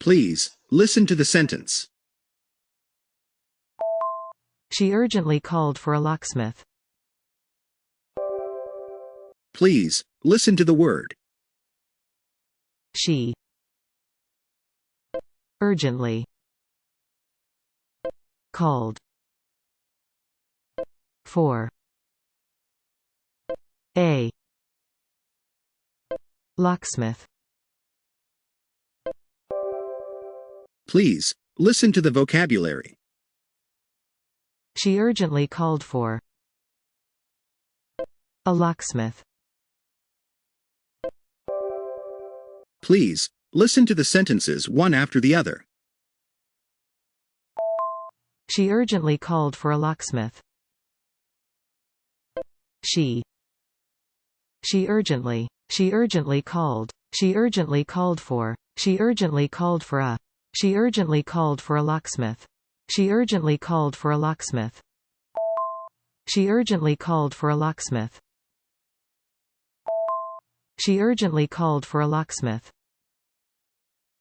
Please, listen to the sentence. She urgently called for a locksmith. Please, listen to the word. She urgently called for a locksmith. Please, listen to the vocabulary. She urgently called for a locksmith. Please, listen to the sentences one after the other. She urgently called for a locksmith. She urgently called for a locksmith. She urgently called for a locksmith. She urgently called for a locksmith. She urgently called for a locksmith.